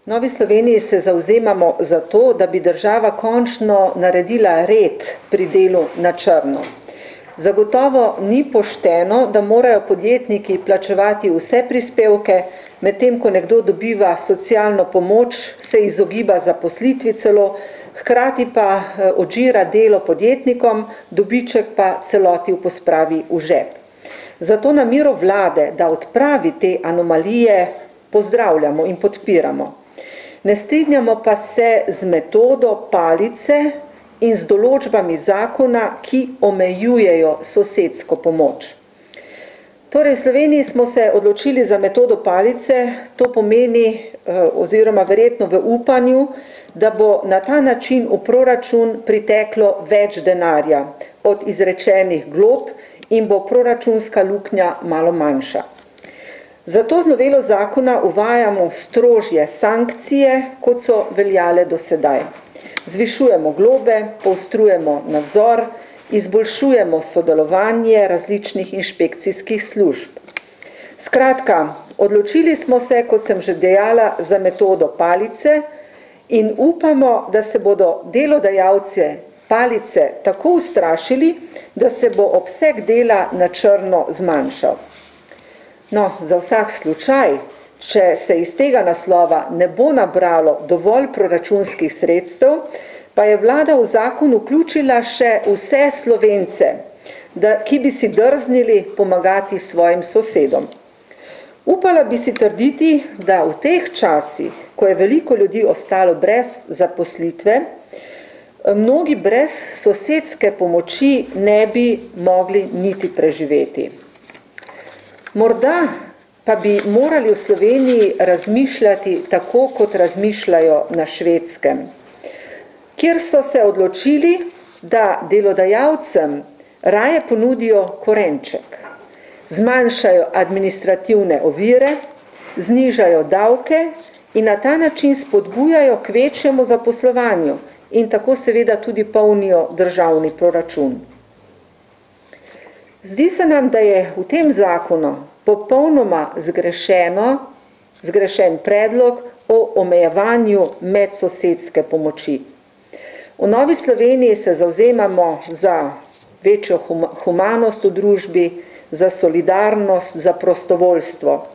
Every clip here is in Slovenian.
Novi Sloveniji se zavzemamo za to, da bi država končno naredila red pri delu na črno. Zagotovo ni pošteno, da morajo podjetniki plačevati vse prispevke, medtem ko nekdo dobiva socialno pomoč, se izogiba zaposlitvi celo, hkrati pa odžira delo podjetnikom, dobiček pa celoti pospravi v žep. Zato namero vlade, da odpravi te anomalije, pozdravljamo in podpiramo. Ne strinjamo pa se z metodo palice in z določbami zakona, ki omejujejo sosedsko pomoč. Torej, v Sloveniji smo se odločili za metodo palice, to pomeni, oziroma verjetno v upanju, da bo na ta način v proračun priteklo več denarja od izrečenih glob in bo proračunska luknja malo manjša. Zato z novelo zakona uvajamo strožje sankcije, kot so veljale do sedaj. Zvišujemo globe, poostrujemo nadzor, izboljšujemo sodelovanje različnih inšpekcijskih služb. Skratka, odločili smo se, kot sem že dejala, za metodo palice in upamo, da se bodo delodajalci palice tako ustrašili, da se bo obseg dela na črno zmanjšal. No, za vsak slučaj, če se iz tega naslova ne bo nabralo dovolj proračunskih sredstev, pa je vlada v zakon vključila še vse Slovence, ki bi si drznili pomagati svojim sosedom. Upala bi si trditi, da v teh časih, ko je veliko ljudi ostalo brez zaposlitve, mnogi brez sosedske pomoči ne bi mogli niti preživeti. Morda pa bi morali v Sloveniji razmišljati tako, kot razmišljajo na Švedskem, kjer so se odločili, da delodajalcem raje ponudijo korenček, zmanjšajo administrativne ovire, znižajo davke in na ta način spodbujajo k večjemu zaposlovanju in tako seveda tudi polnijo državni proračun. Zdi se nam, da je v tem zakonu popolnoma zgrešen predlog o omejevanju medsosedske pomoči. V Novi Sloveniji se zavzemamo za večjo humanost v družbi, za solidarnost, za prostovoljstvo.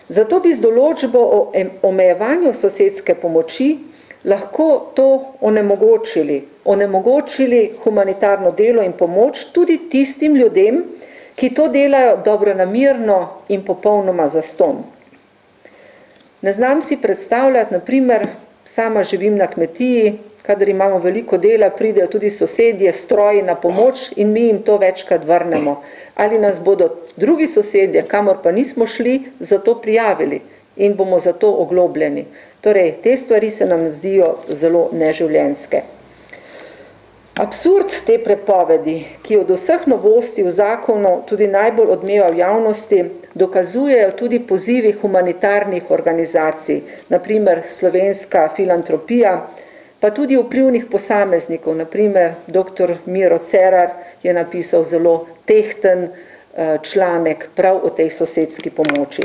Zato bi z določbo o omejevanju sosedske pomoči lahko to onemogočili humanitarno delo in pomoč tudi tistim ljudem, ki to delajo dobronamerno in popolnoma zastonj. Ne znam si predstavljati, na primer, sama živim na kmetiji, kadar imamo veliko dela, pridejo tudi sosedje, stroji na pomoč in mi jim to večkrat vrnemo. Ali nas bodo drugi sosedje, kamor pa nismo šli, zato prijavili in bomo zato oglobljeni. Torej, te stvari se nam zdijo zelo neživljenjske. Absurd te prepovedi, ki od vseh novosti v zakonu tudi najbolj odmeva v javnosti, dokazujejo tudi pozivi humanitarnih organizacij, na primer Slovenska filantropija, pa tudi vplivnih posameznikov, na primer dr. Miro Cerar je napisal zelo tehten članek prav o tej sosedski pomoči.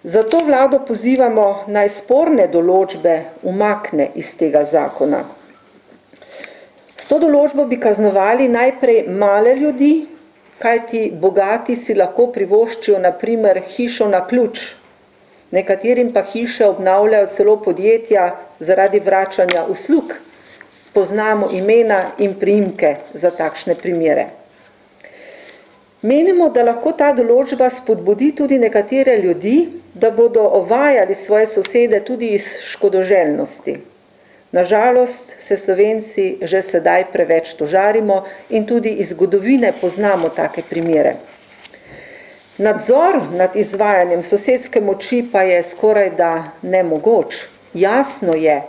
Zato vlado pozivamo, naj sporne določbe umakne iz tega zakona. S to določbo bi kaznovali najprej male ljudi, kajti bogati si lahko privoščijo na primer hišo na ključ. Nekaterim pa hiše obnavljajo celo podjetja zaradi vračanja uslug. Poznamo imena in priimke za takšne primere. Menimo, da lahko ta določba spodbudi tudi nekatere ljudi, da bodo ovajali svoje sosede tudi iz škodoželjnosti. Nažalost se Slovenci že sedaj preveč tožarimo in tudi iz zgodovine poznamo take primere. Nadzor nad izvajanjem sosedske moči pa je skoraj da nemogoč. Jasno je,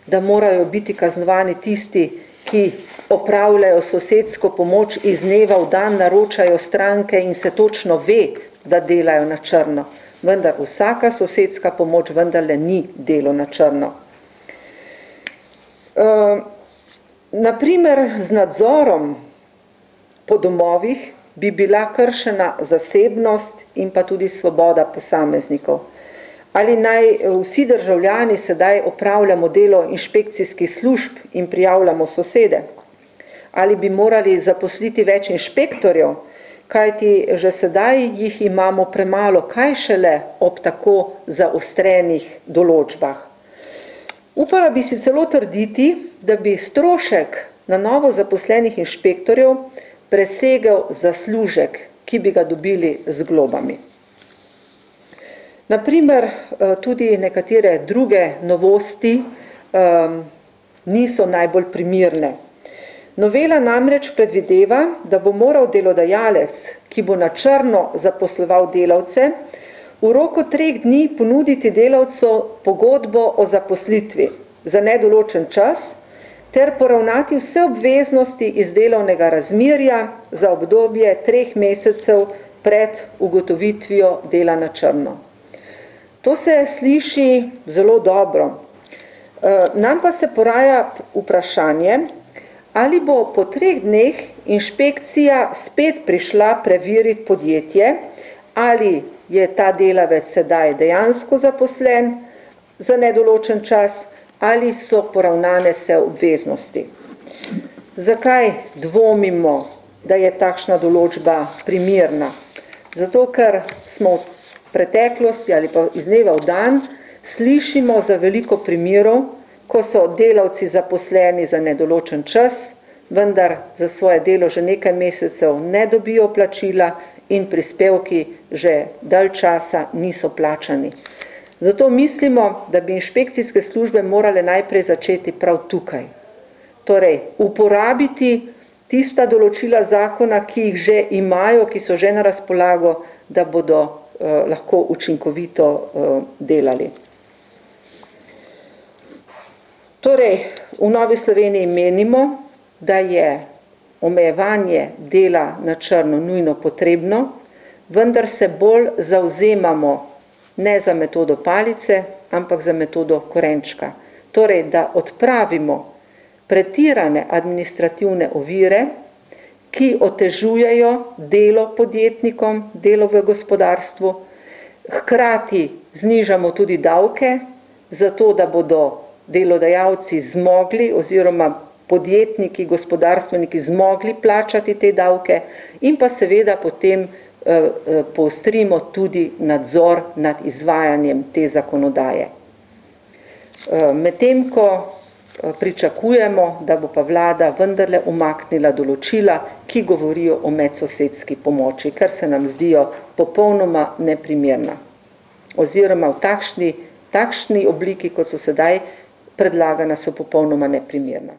da morajo biti kaznovani tisti, ki opravljajo sosedsko pomoč iz dneva v dan, naročajo stranke in se točno ve, da delajo na črno. Vendar vsaka sosedska pomoč vendarle ni delo na črno. Naprimer, z nadzorom po domovih bi bila kršena zasebnost in pa tudi svoboda posameznikov. Ali naj vsi državljani sedaj opravljamo delo inšpekcijskih služb in prijavljamo sosede? Ali bi morali zaposliti več inšpektorjev, kajti že sedaj jih imamo premalo, kaj šele ob tako zaostrenih določbah. Upala bi si celo trditi, da bi strošek na novo zaposlenih inšpektorjev presegel zaslužek, ki bi ga dobili z globami. Naprimer, tudi nekatere druge novosti niso najbolj primirne. Novela namreč predvideva, da bo moral delodajalec, ki bo na črno zaposloval delavce, v roku 3 dni ponuditi delavcu pogodbo o zaposlitvi za nedoločen čas ter poravnati vse obveznosti iz delovnega razmerja za obdobje 3 mesecev pred ugotovitvijo dela na črno. To se sliši zelo dobro. Nam pa se poraja vprašanje, ali bo po 3 dneh inšpekcija spet prišla preveriti podjetje, ali je ta delavec sedaj dejansko zaposlen za nedoločen čas, ali so poravnane vse obveznosti. Zakaj dvomimo, da je takšna določba primerna? Zato, ker smo v preteklosti ali pa iz dneva v dan slišimo za veliko primerov, ko so delavci zaposleni za nedoločen čas, vendar za svoje delo že nekaj mesecev ne dobijo plačila in prispevki že dalj časa niso plačani. Zato mislimo, da bi inšpekcijske službe morale najprej začeti prav tukaj. Torej, uporabiti tista določila zakona, ki jih že imajo, ki so že na razpolago, da bodo lahko učinkovito delali. Torej, v Novi Sloveniji menimo, da je omejevanje dela na črno nujno potrebno, vendar se bolj zavzemamo ne za metodo palice, ampak za metodo korenčka. Torej, da odpravimo pretirane administrativne ovire, ki otežujejo delo podjetnikom, delo v gospodarstvu, hkrati znižamo tudi davke, zato da bodo delodajalci zmogli oziroma podjetniki, gospodarstveniki zmogli plačati te davke in pa seveda potem poostrimo tudi nadzor nad izvajanjem te zakonodaje. Medtem ko pričakujemo, da bo pa vlada vendarle umaknila določila, ki govorijo o medsosedski pomoči, ker se nam zdijo popolnoma neprimerna. Oziroma v takšni obliki, kot so sedaj predlagana, so popolnoma neprimerna.